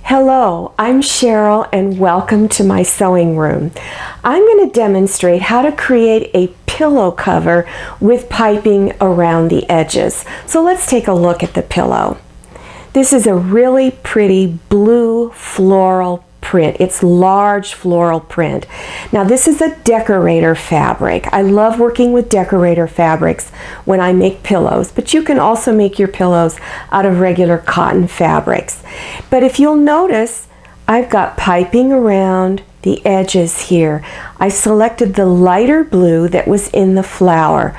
Hello, I'm Cheryl and welcome to my sewing room. I'm going to demonstrate how to create a pillow cover with piping around the edges. So let's take a look at the pillow. This is a really pretty blue floral print. It's large floral print. Now this is a decorator fabric. I love working with decorator fabrics when I make pillows, but you can also make your pillows out of regular cotton fabrics. But if you'll notice, I've got piping around the edges here. I selected the lighter blue that was in the flower.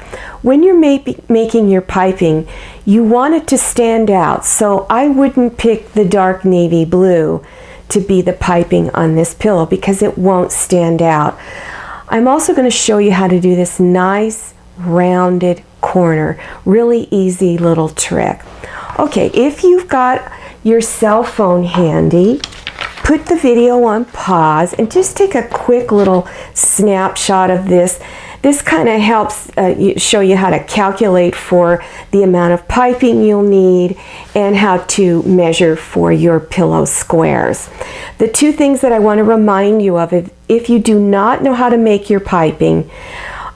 When you're making your piping, you want it to stand out, so I wouldn't pick the dark navy blue to be the piping on this pillow because it won't stand out. I'm also going to show you how to do this nice rounded corner. Really easy little trick. Okay, if you've got your cell phone handy, put the video on pause and just take a quick little snapshot of this. This kind of helps show you how to calculate for the amount of piping you'll need and how to measure for your pillow squares. The two things that I want to remind you of, if you do not know how to make your piping,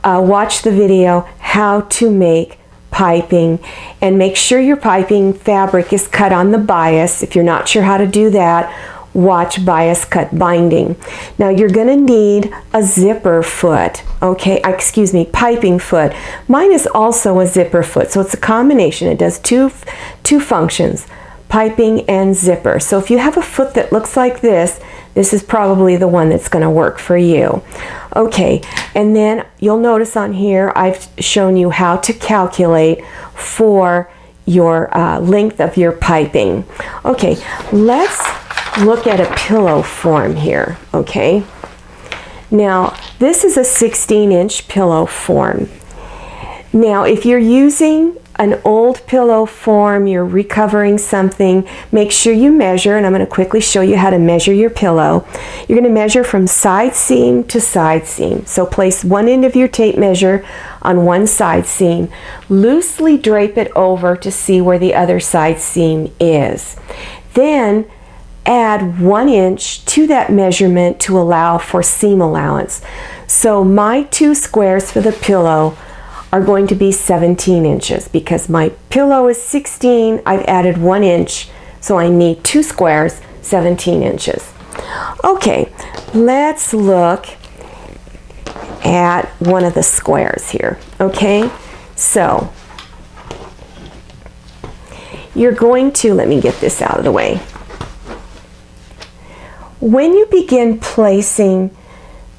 watch the video how to make piping and make sure your piping fabric is cut on the bias. If you're not sure how to do that, watch bias cut binding. Now you're going to need a zipper foot, okay, piping foot. Mine is also a zipper foot, so it's a combination. It does two functions, piping and zipper. So if you have a foot that looks like this is probably the one that's going to work for you. Okay, and then you'll notice on here I've shown you how to calculate for your length of your piping. Okay, let's look at a pillow form here, okay? Now, this is a 16-inch pillow form. Now, if you're using an old pillow form, you're recovering something, make sure you measure, and I'm going to quickly show you how to measure your pillow. You're going to measure from side seam to side seam. So place one end of your tape measure on one side seam, loosely drape it over to see where the other side seam is. Then add 1 inch to that measurement to allow for seam allowance. So my two squares for the pillow are going to be 17 inches because my pillow is 16. I've added 1 inch, so I need two squares, 17 inches. Okay, let's look at one of the squares here, okay? So you're going to, let me get this out of the way. When you begin placing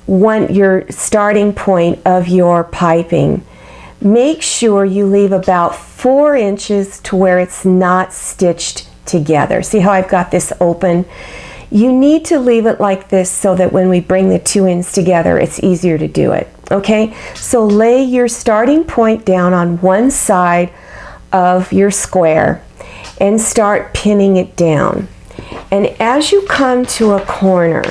your starting point of your piping, make sure you leave about 4 inches to where it's not stitched together. See how I've got this open? You need to leave it like this so that when we bring the two ends together, it's easier to do it. Okay? So lay your starting point down on one side of your square and start pinning it down. And as you come to a corner,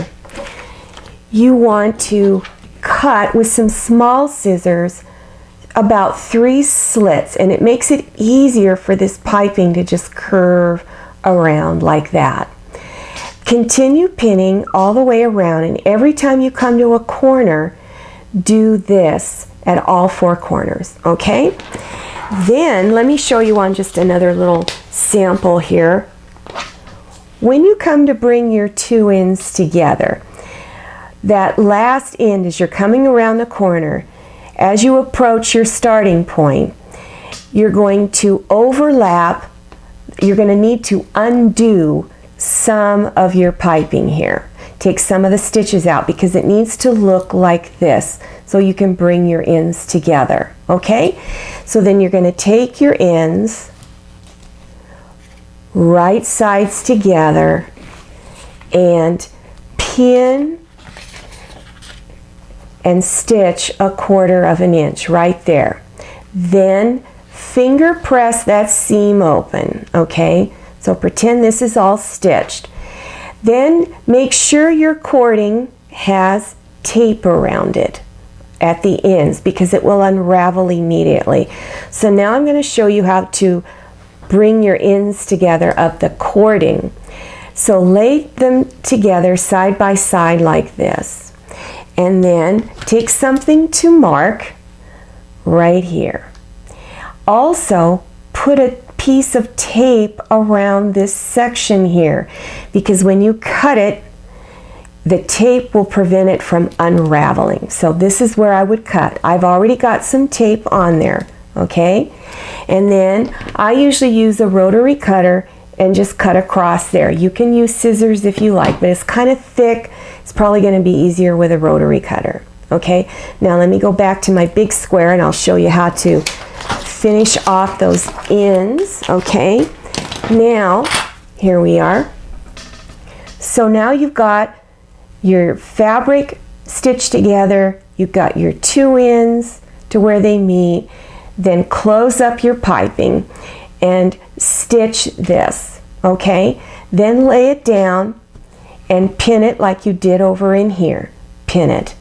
you want to cut with some small scissors about 3 slits, and it makes it easier for this piping to just curve around like that. Continue pinning all the way around, and every time you come to a corner, do this at all 4 corners, okay? Then let me show you on just another little sample here. When you come to bring your two ends together, that last end as you're coming around the corner, as you approach your starting point, you're going to overlap, you're going to need to undo some of your piping here. Take some of the stitches out because it needs to look like this so you can bring your ends together, okay? So then you're going to take your ends, right sides together, and pin and stitch 1/4 inch right there. Then finger press that seam open, okay? So pretend this is all stitched. Then make sure your cording has tape around it at the ends because it will unravel immediately. So now I'm going to show you how to bring your ends together of the cording. So lay them together side by side like this. And then take something to mark right here. Also, put a piece of tape around this section here, because when you cut it, the tape will prevent it from unraveling. So this is where I would cut. I've already got some tape on there, okay? And then I usually use a rotary cutter and just cut across there. You can use scissors if you like, but it's kind of thick. It's probably going to be easier with a rotary cutter, okay? Now let me go back to my big square and I'll show you how to finish off those ends, okay? Now, here we are. So now you've got your fabric stitched together, you've got your two ends to where they meet, then close up your piping and stitch this, okay? Then lay it down and pin it like you did over in here. Pin it.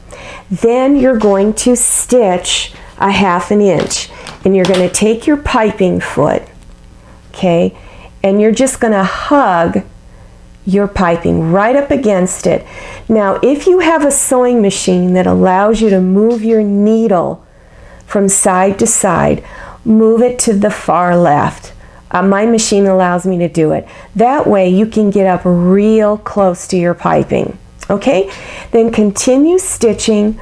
Then you're going to stitch a 1/2 inch, and you're going to take your piping foot, okay, and you're just going to hug your piping right up against it. Now, if you have a sewing machine that allows you to move your needle from side to side, move it to the far left. My machine allows me to do it. That way you can get up real close to your piping, okay? Then continue stitching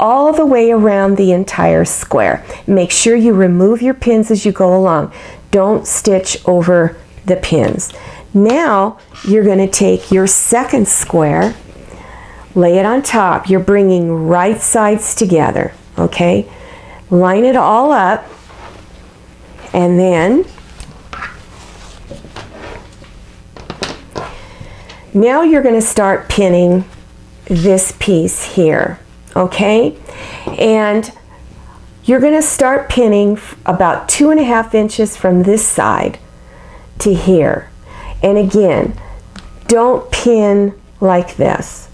all the way around the entire square. Make sure you remove your pins as you go along. Don't stitch over the pins. Now you're going to take your second square, lay it on top. You're bringing right sides together, okay? Line it all up, and then now you're going to start pinning this piece here, okay? And you're going to start pinning about 2.5 inches from this side to here. And again, don't pin like this,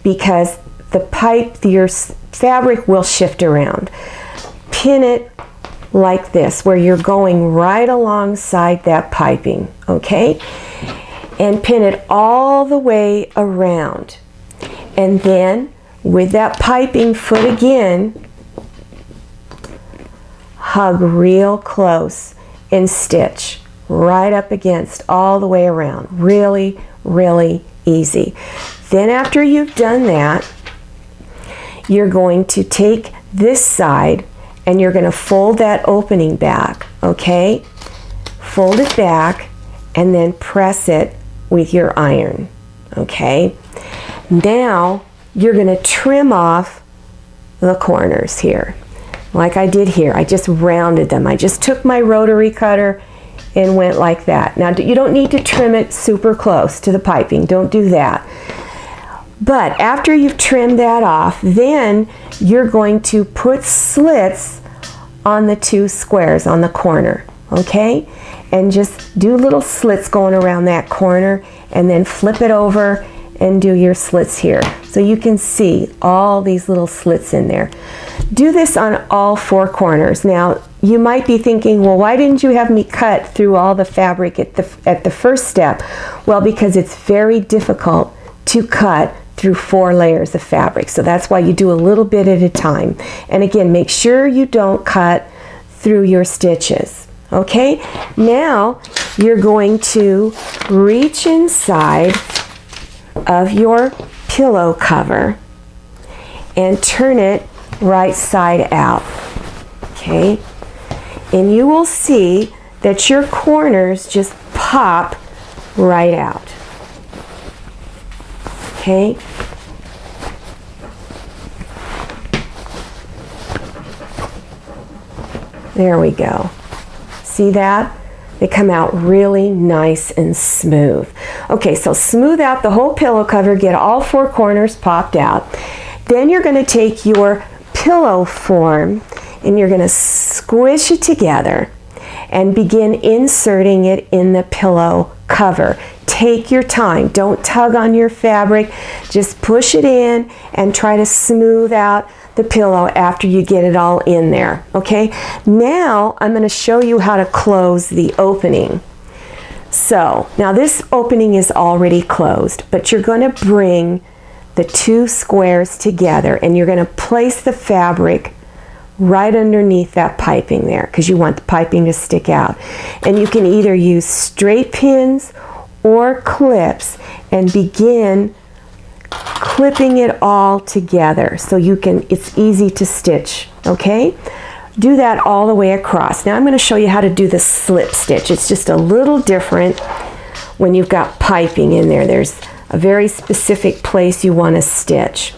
because your fabric will shift around. Pin it like this, where you're going right alongside that piping, okay? And pin it all the way around. And then with that piping foot again, hug real close and stitch right up against all the way around. Really, really easy. Then after you've done that, you're going to take this side and you're going to fold that opening back, okay? Fold it back and then press it with your iron, okay? Now you're going to trim off the corners here, like I did here. I just rounded them. I just took my rotary cutter and went like that. Now you don't need to trim it super close to the piping. Don't do that. But after you've trimmed that off, then you're going to put slits on the two squares on the corner, okay? And just do little slits going around that corner, and then flip it over and do your slits here. So you can see all these little slits in there. Do this on all 4 corners. Now, you might be thinking, well, why didn't you have me cut through all the fabric at the first step? Well, because it's very difficult to cut through 4 layers of fabric. So that's why you do a little bit at a time. And again, make sure you don't cut through your stitches. Okay, now you're going to reach inside of your pillow cover and turn it right side out. Okay, and you will see that your corners just pop right out. Okay, there we go. See that? They come out really nice and smooth. Okay, so smooth out the whole pillow cover, get all 4 corners popped out. Then you're going to take your pillow form and you're going to squish it together and begin inserting it in the pillow cover. Take your time. Don't tug on your fabric. Just push it in and try to smooth out the pillow after you get it all in there. Okay, now I'm going to show you how to close the opening. So now this opening is already closed, but you're going to bring the two squares together and you're going to place the fabric right underneath that piping there, because you want the piping to stick out. And you can either use straight pins or clips and begin clipping it all together so you can, it's easy to stitch, okay? Do that all the way across. Now I'm going to show you how to do the slip stitch. It's just a little different when you've got piping in there. There's a very specific place you want to stitch.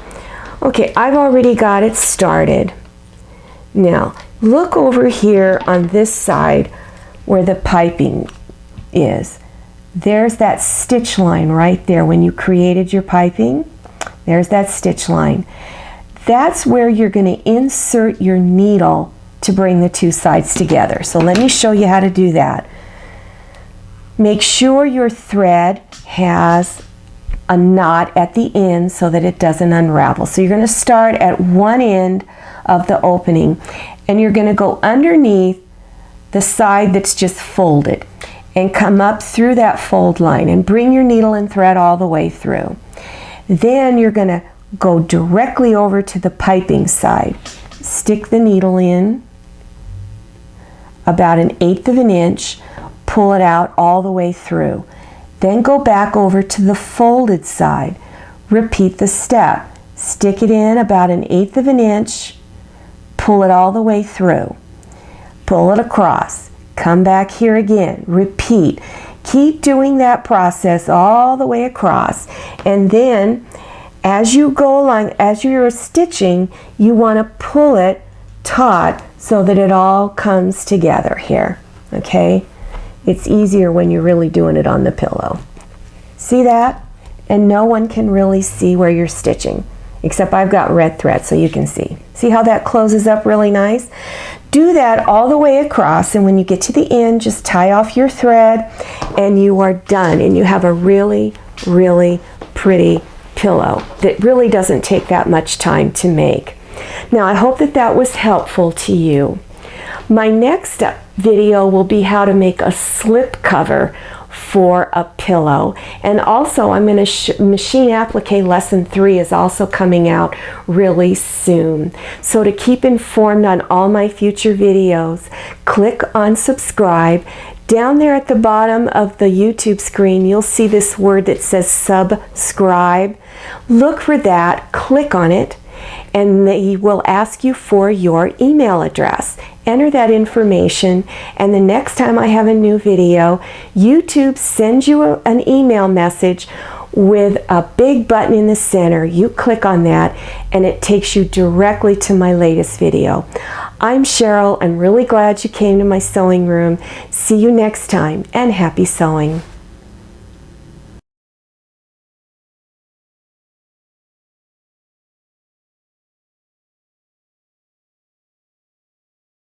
Okay, I've already got it started. Now look over here on this side where the piping is. There's that stitch line right there when you created your piping. There's that stitch line. That's where you're going to insert your needle to bring the two sides together. So let me show you how to do that. Make sure your thread has a knot at the end so that it doesn't unravel. So you're going to start at one end of the opening and you're going to go underneath the side that's just folded and come up through that fold line and bring your needle and thread all the way through. Then you're going to go directly over to the piping side. Stick the needle in about 1/8 of an inch, pull it out all the way through. Then go back over to the folded side. Repeat the step. Stick it in about 1/8 of an inch, pull it all the way through. Pull it across. Come back here again. Repeat. Keep doing that process all the way across. And then as you go along, as you're stitching, you want to pull it taut so that it all comes together here. Okay? It's easier when you're really doing it on the pillow. See that? And no one can really see where you're stitching, except I've got red thread so you can see. See how that closes up really nice? Do that all the way across, and when you get to the end, just tie off your thread and you are done, and you have a really, really pretty pillow that really doesn't take that much time to make. Now I hope that that was helpful to you. My next video will be how to make a slip cover for a pillow, and also I'm going to machine applique lesson 3 is also coming out really soon. So to keep informed on all my future videos, click on subscribe. Down there at the bottom of the YouTube screen, you'll see this word that says subscribe. Look for that, click on it, and they will ask you for your email address. Enter that information, and the next time I have a new video, YouTube sends you an email message with a big button in the center. You click on that and it takes you directly to my latest video. I'm Cheryl. I'm really glad you came to my sewing room. See you next time, and happy sewing.